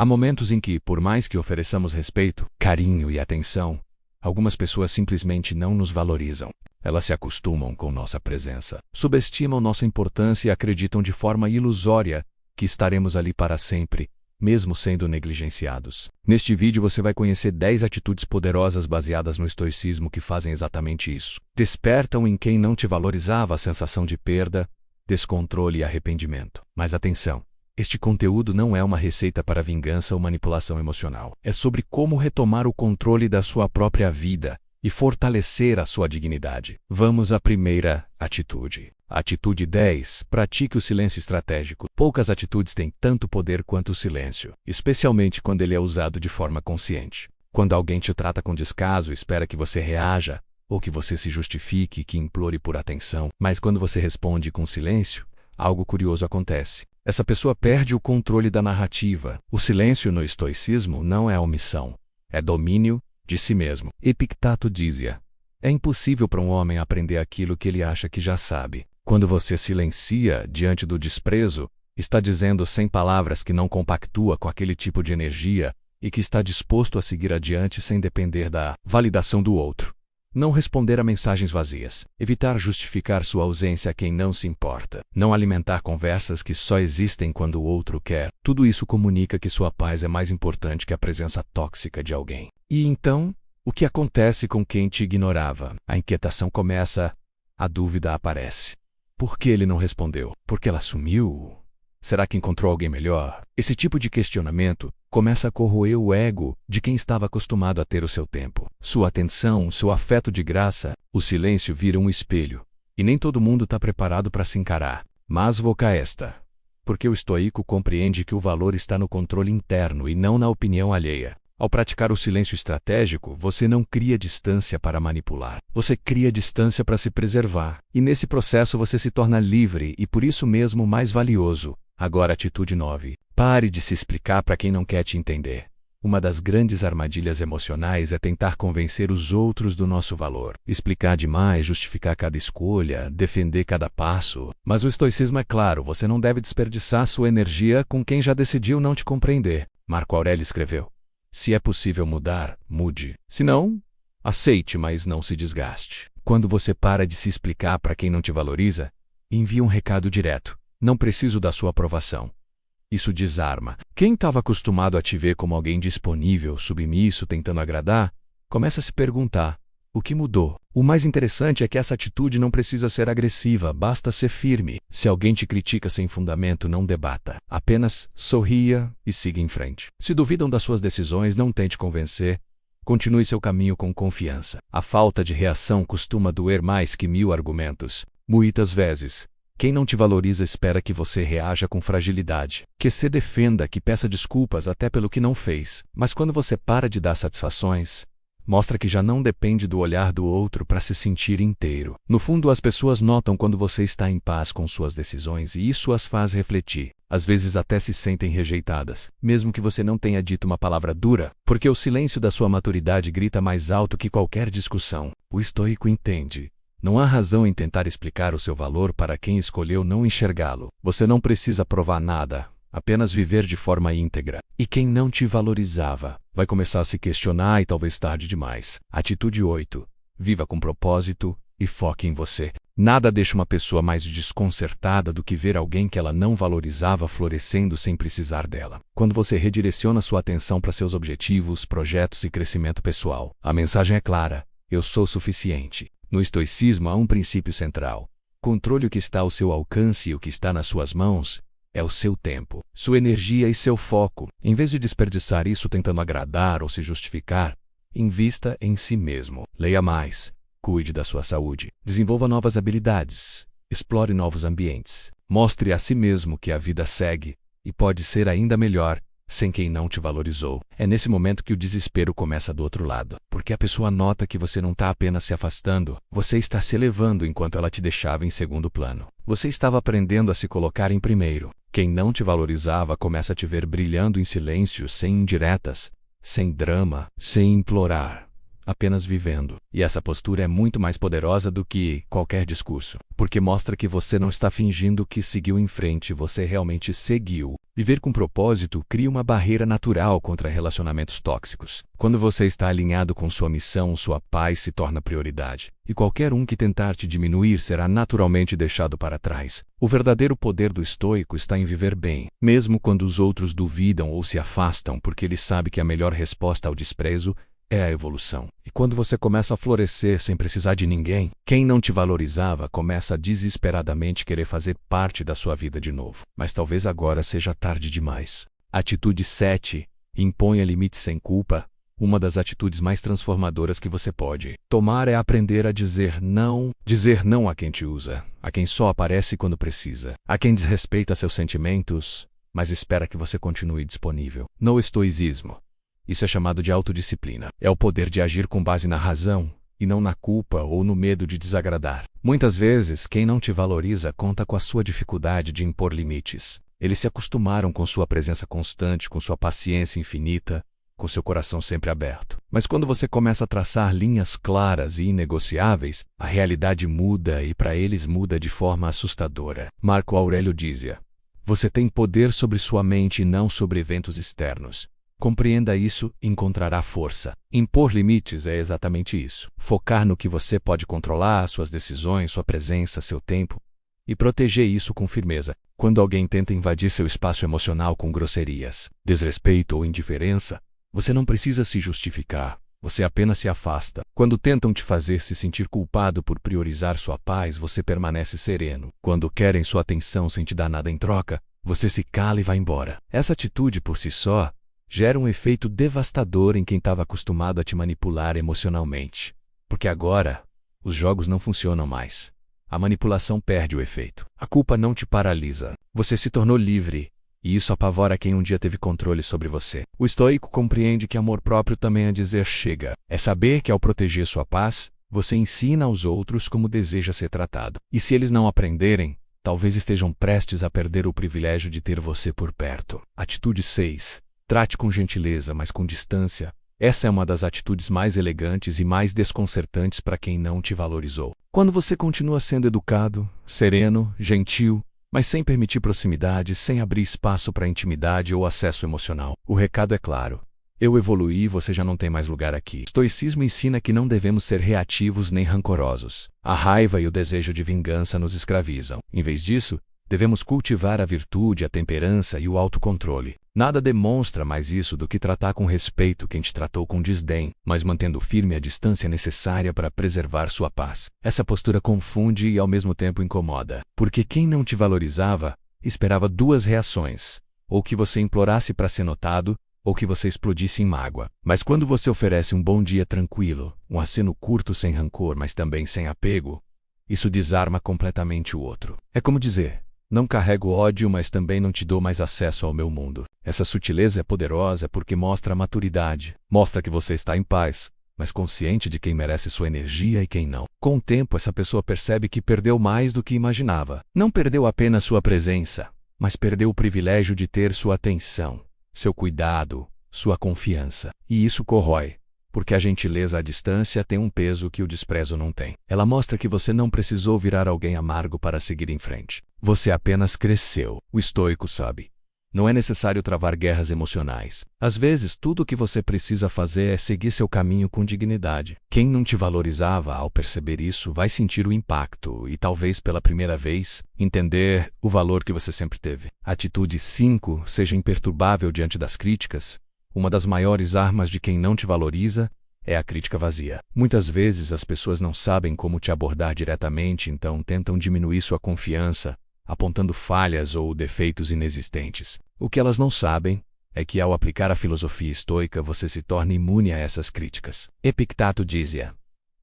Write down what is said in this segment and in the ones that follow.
Há momentos em que, por mais que ofereçamos respeito, carinho e atenção, algumas pessoas simplesmente não nos valorizam. Elas se acostumam com nossa presença, subestimam nossa importância e acreditam de forma ilusória que estaremos ali para sempre, mesmo sendo negligenciados. Neste vídeo você vai conhecer 10 atitudes poderosas baseadas no estoicismo que fazem exatamente isso. Despertam em quem não te valorizava a sensação de perda, descontrole e arrependimento. Mas atenção! Este conteúdo não é uma receita para vingança ou manipulação emocional. É sobre como retomar o controle da sua própria vida e fortalecer a sua dignidade. Vamos à primeira atitude. Atitude 10. Pratique o silêncio estratégico. Poucas atitudes têm tanto poder quanto o silêncio, especialmente quando ele é usado de forma consciente. Quando alguém te trata com descaso, espera que você reaja, ou que você se justifique e que implore por atenção. Mas quando você responde com silêncio, algo curioso acontece. Essa pessoa perde o controle da narrativa. O silêncio no estoicismo não é omissão, é domínio de si mesmo. Epicteto dizia: é impossível para um homem aprender aquilo que ele acha que já sabe. Quando você silencia diante do desprezo, está dizendo sem palavras que não compactua com aquele tipo de energia e que está disposto a seguir adiante sem depender da validação do outro. Não responder a mensagens vazias. Evitar justificar sua ausência a quem não se importa. Não alimentar conversas que só existem quando o outro quer. Tudo isso comunica que sua paz é mais importante que a presença tóxica de alguém. E então, o que acontece com quem te ignorava? A inquietação começa, a dúvida aparece. Por que ele não respondeu? Porque ela sumiu? Será que encontrou alguém melhor? Esse tipo de questionamento começa a corroer o ego de quem estava acostumado a ter o seu tempo, sua atenção, seu afeto de graça. O silêncio vira um espelho, e nem todo mundo está preparado para se encarar. Mas vou cá esta. Porque o estoico compreende que o valor está no controle interno e não na opinião alheia. Ao praticar o silêncio estratégico, você não cria distância para manipular. Você cria distância para se preservar. E nesse processo você se torna livre e por isso mesmo mais valioso. Agora, atitude 9. Pare de se explicar para quem não quer te entender. Uma das grandes armadilhas emocionais é tentar convencer os outros do nosso valor. Explicar demais, justificar cada escolha, defender cada passo. Mas o estoicismo é claro, você não deve desperdiçar sua energia com quem já decidiu não te compreender. Marco Aurélio escreveu: se é possível mudar, mude. Se não, aceite, mas não se desgaste. Quando você para de se explicar para quem não te valoriza, envia um recado direto. Não preciso da sua aprovação. Isso desarma. Quem estava acostumado a te ver como alguém disponível, submisso, tentando agradar, começa a se perguntar: o que mudou? O mais interessante é que essa atitude não precisa ser agressiva, basta ser firme. Se alguém te critica sem fundamento, não debata. Apenas sorria e siga em frente. Se duvidam das suas decisões, não tente convencer. Continue seu caminho com confiança. A falta de reação costuma doer mais que 1000 argumentos. Muitas vezes, quem não te valoriza espera que você reaja com fragilidade, que se defenda, que peça desculpas até pelo que não fez. Mas quando você para de dar satisfações, mostra que já não depende do olhar do outro para se sentir inteiro. No fundo, as pessoas notam quando você está em paz com suas decisões e isso as faz refletir. Às vezes até se sentem rejeitadas, mesmo que você não tenha dito uma palavra dura, porque o silêncio da sua maturidade grita mais alto que qualquer discussão. O estoico entende. Não há razão em tentar explicar o seu valor para quem escolheu não enxergá-lo. Você não precisa provar nada, apenas viver de forma íntegra. E quem não te valorizava vai começar a se questionar e talvez tarde demais. Atitude 8. Viva com propósito e foque em você. Nada deixa uma pessoa mais desconcertada do que ver alguém que ela não valorizava florescendo sem precisar dela. Quando você redireciona sua atenção para seus objetivos, projetos e crescimento pessoal, a mensagem é clara: eu sou suficiente. No estoicismo há um princípio central. Controle o que está ao seu alcance e o que está nas suas mãos é o seu tempo, sua energia e seu foco. Em vez de desperdiçar isso tentando agradar ou se justificar, invista em si mesmo. Leia mais, cuide da sua saúde, desenvolva novas habilidades, explore novos ambientes. Mostre a si mesmo que a vida segue e pode ser ainda melhor sem quem não te valorizou. É nesse momento que o desespero começa do outro lado, porque a pessoa nota que você não está apenas se afastando, você está se elevando enquanto ela te deixava em segundo plano. Você estava aprendendo a se colocar em primeiro. Quem não te valorizava começa a te ver brilhando em silêncio, sem indiretas, sem drama, sem implorar. apenas vivendo. E essa postura é muito mais poderosa do que qualquer discurso, porque mostra que você não está fingindo que seguiu em frente, você realmente seguiu. Viver com propósito cria uma barreira natural contra relacionamentos tóxicos. Quando você está alinhado com sua missão, sua paz se torna prioridade. E qualquer um que tentar te diminuir será naturalmente deixado para trás. O verdadeiro poder do estoico está em viver bem, mesmo quando os outros duvidam ou se afastam, porque ele sabe que a melhor resposta ao desprezo é a evolução. E quando você começa a florescer sem precisar de ninguém, quem não te valorizava começa a desesperadamente querer fazer parte da sua vida de novo. Mas talvez agora seja tarde demais. Atitude 7. Imponha limites sem culpa. Uma das atitudes mais transformadoras que você pode tomar é aprender a dizer não. Dizer não a quem te usa, a quem só aparece quando precisa, a quem desrespeita seus sentimentos, mas espera que você continue disponível. No estoicismo, isso é chamado de autodisciplina. É o poder de agir com base na razão, e não na culpa ou no medo de desagradar. Muitas vezes, quem não te valoriza conta com a sua dificuldade de impor limites. Eles se acostumaram com sua presença constante, com sua paciência infinita, com seu coração sempre aberto. Mas quando você começa a traçar linhas claras e inegociáveis, a realidade muda e para eles muda de forma assustadora. Marco Aurélio dizia: você tem poder sobre sua mente e não sobre eventos externos. Compreenda isso e encontrará força. Impor limites é exatamente isso. Focar no que você pode controlar, suas decisões, sua presença, seu tempo, e proteger isso com firmeza. Quando alguém tenta invadir seu espaço emocional com grosserias, desrespeito ou indiferença, você não precisa se justificar. Você apenas se afasta. Quando tentam te fazer se sentir culpado por priorizar sua paz, você permanece sereno. Quando querem sua atenção sem te dar nada em troca, você se cala e vai embora. Essa atitude por si só gera um efeito devastador em quem estava acostumado a te manipular emocionalmente. Porque agora, os jogos não funcionam mais. A manipulação perde o efeito. A culpa não te paralisa. Você se tornou livre, e isso apavora quem um dia teve controle sobre você. O estoico compreende que amor próprio também é dizer chega. É saber que ao proteger sua paz, você ensina aos outros como deseja ser tratado. E se eles não aprenderem, talvez estejam prestes a perder o privilégio de ter você por perto. Atitude 6. Trate com gentileza, mas com distância. Essa é uma das atitudes mais elegantes e mais desconcertantes para quem não te valorizou. Quando você continua sendo educado, sereno, gentil, mas sem permitir proximidade, sem abrir espaço para intimidade ou acesso emocional, o recado é claro. Eu evoluí e você já não tem mais lugar aqui. O estoicismo ensina que não devemos ser reativos nem rancorosos. A raiva e o desejo de vingança nos escravizam. Em vez disso, devemos cultivar a virtude, a temperança e o autocontrole. Nada demonstra mais isso do que tratar com respeito quem te tratou com desdém, mas mantendo firme a distância necessária para preservar sua paz. Essa postura confunde e ao mesmo tempo incomoda, porque quem não te valorizava esperava duas reações: ou que você implorasse para ser notado, ou que você explodisse em mágoa. Mas quando você oferece um bom dia tranquilo, um aceno curto sem rancor, mas também sem apego, isso desarma completamente o outro. É como dizer: não carrego ódio, mas também não te dou mais acesso ao meu mundo. Essa sutileza é poderosa porque mostra a maturidade. Mostra que você está em paz, mas consciente de quem merece sua energia e quem não. Com o tempo, essa pessoa percebe que perdeu mais do que imaginava. Não perdeu apenas sua presença, mas perdeu o privilégio de ter sua atenção, seu cuidado, sua confiança. E isso corrói, porque a gentileza à distância tem um peso que o desprezo não tem. Ela mostra que você não precisou virar alguém amargo para seguir em frente. Você apenas cresceu. O estoico sabe: não é necessário travar guerras emocionais. Às vezes, tudo o que você precisa fazer é seguir seu caminho com dignidade. Quem não te valorizava, ao perceber isso, vai sentir o impacto e, talvez pela primeira vez, entender o valor que você sempre teve. Atitude 5. Seja imperturbável diante das críticas. Uma das maiores armas de quem não te valoriza é a crítica vazia. Muitas vezes as pessoas não sabem como te abordar diretamente, então tentam diminuir sua confiança, apontando falhas ou defeitos inexistentes. O que elas não sabem é que ao aplicar a filosofia estoica você se torna imune a essas críticas. Epicteto dizia: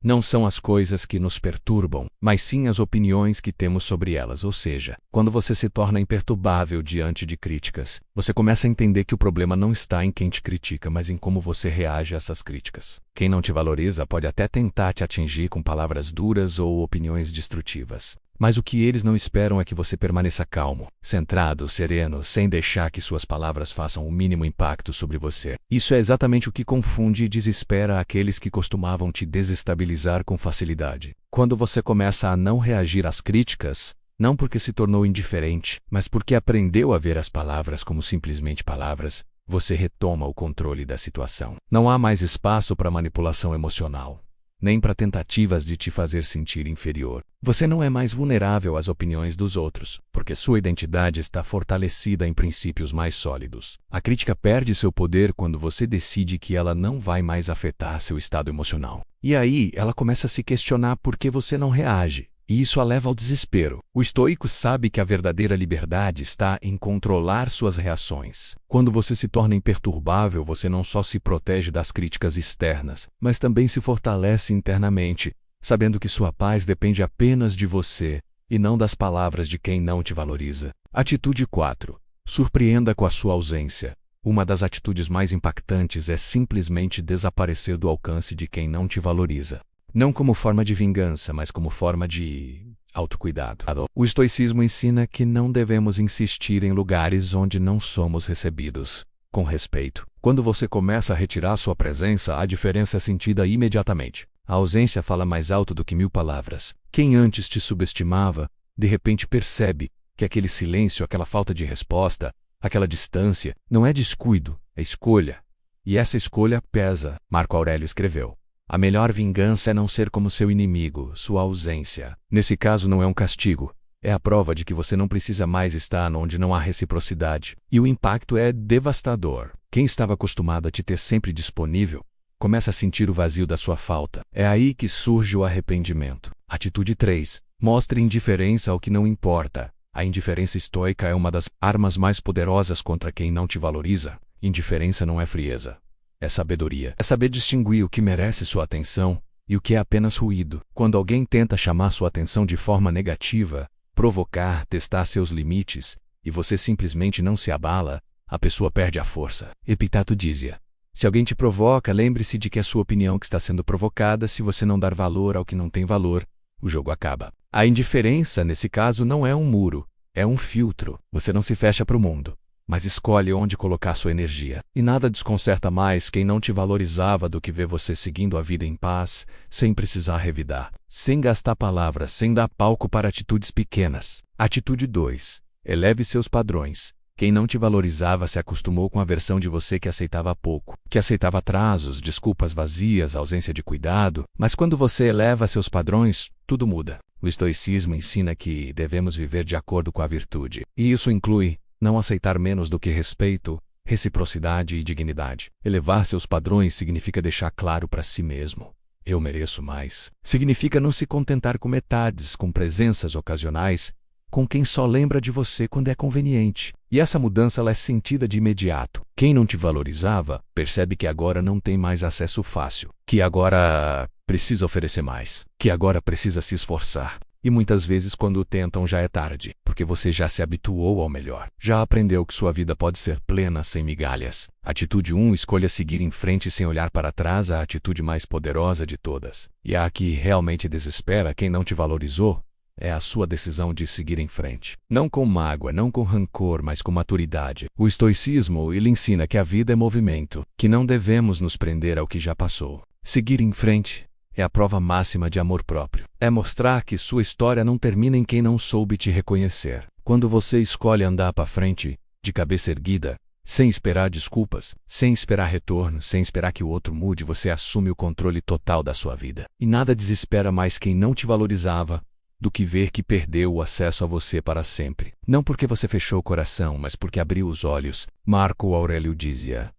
não são as coisas que nos perturbam, mas sim as opiniões que temos sobre elas. Ou seja, quando você se torna imperturbável diante de críticas, você começa a entender que o problema não está em quem te critica, mas em como você reage a essas críticas. Quem não te valoriza pode até tentar te atingir com palavras duras ou opiniões destrutivas. Mas o que eles não esperam é que você permaneça calmo, centrado, sereno, sem deixar que suas palavras façam o mínimo impacto sobre você. Isso é exatamente o que confunde e desespera aqueles que costumavam te desestabilizar com facilidade. Quando você começa a não reagir às críticas, não porque se tornou indiferente, mas porque aprendeu a ver as palavras como simplesmente palavras, você retoma o controle da situação. Não há mais espaço para manipulação emocional, nem para tentativas de te fazer sentir inferior. Você não é mais vulnerável às opiniões dos outros, porque sua identidade está fortalecida em princípios mais sólidos. A crítica perde seu poder quando você decide que ela não vai mais afetar seu estado emocional. E aí, ela começa a se questionar por que você não reage. E isso a leva ao desespero. O estoico sabe que a verdadeira liberdade está em controlar suas reações. Quando você se torna imperturbável, você não só se protege das críticas externas, mas também se fortalece internamente, sabendo que sua paz depende apenas de você e não das palavras de quem não te valoriza. Atitude 4. Surpreenda com a sua ausência. Uma das atitudes mais impactantes é simplesmente desaparecer do alcance de quem não te valoriza. Não como forma de vingança, mas como forma de autocuidado. O estoicismo ensina que não devemos insistir em lugares onde não somos recebidos com respeito. Quando você começa a retirar sua presença, a diferença é sentida imediatamente. A ausência fala mais alto do que 1000 palavras. Quem antes te subestimava, de repente percebe que aquele silêncio, aquela falta de resposta, aquela distância, não é descuido, é escolha. E essa escolha pesa, Marco Aurélio escreveu. A melhor vingança é não ser como seu inimigo, sua ausência. Nesse caso não é um castigo, é a prova de que você não precisa mais estar onde não há reciprocidade. E o impacto é devastador. Quem estava acostumado a te ter sempre disponível, começa a sentir o vazio da sua falta. É aí que surge o arrependimento. Atitude 3. Mostre indiferença ao que não importa. A indiferença estoica é uma das armas mais poderosas contra quem não te valoriza. Indiferença não é frieza. É sabedoria. É saber distinguir o que merece sua atenção e o que é apenas ruído. Quando alguém tenta chamar sua atenção de forma negativa, provocar, testar seus limites, e você simplesmente não se abala, a pessoa perde a força. Epicteto dizia: se alguém te provoca, lembre-se de que é sua opinião que está sendo provocada. Se você não dar valor ao que não tem valor, o jogo acaba. A indiferença, nesse caso, não é um muro, é um filtro. Você não se fecha para o mundo, mas escolhe onde colocar sua energia. E nada desconcerta mais quem não te valorizava do que ver você seguindo a vida em paz, sem precisar revidar, sem gastar palavras, sem dar palco para atitudes pequenas. Atitude 2. Eleve seus padrões. Quem não te valorizava se acostumou com a versão de você que aceitava pouco, que aceitava atrasos, desculpas vazias, ausência de cuidado. Mas quando você eleva seus padrões, tudo muda. O estoicismo ensina que devemos viver de acordo com a virtude. E isso inclui não aceitar menos do que respeito, reciprocidade e dignidade. Elevar seus padrões significa deixar claro para si mesmo: eu mereço mais. Significa não se contentar com metades, com presenças ocasionais, com quem só lembra de você quando é conveniente. E essa mudança ela é sentida de imediato. Quem não te valorizava, percebe que agora não tem mais acesso fácil, que agora precisa oferecer mais, que agora precisa se esforçar. E muitas vezes quando tentam já é tarde, porque você já se habituou ao melhor. Já aprendeu que sua vida pode ser plena sem migalhas. Atitude 1. Escolha seguir em frente sem olhar para trás, a atitude mais poderosa de todas. E a que realmente desespera quem não te valorizou é a sua decisão de seguir em frente. Não com mágoa, não com rancor, mas com maturidade. O estoicismo, ele ensina que a vida é movimento, que não devemos nos prender ao que já passou. Seguir em frente é a prova máxima de amor próprio. É mostrar que sua história não termina em quem não soube te reconhecer. Quando você escolhe andar para frente, de cabeça erguida, sem esperar desculpas, sem esperar retorno, sem esperar que o outro mude, você assume o controle total da sua vida. E nada desespera mais quem não te valorizava do que ver que perdeu o acesso a você para sempre. Não porque você fechou o coração, mas porque abriu os olhos. Marco Aurélio dizia: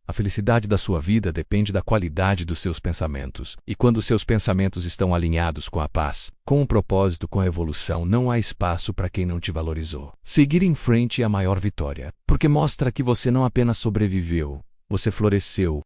a felicidade da sua vida depende da qualidade dos seus pensamentos. E quando seus pensamentos estão alinhados com a paz, com o propósito, com a evolução, não há espaço para quem não te valorizou. Seguir em frente é a maior vitória, porque mostra que você não apenas sobreviveu, você floresceu,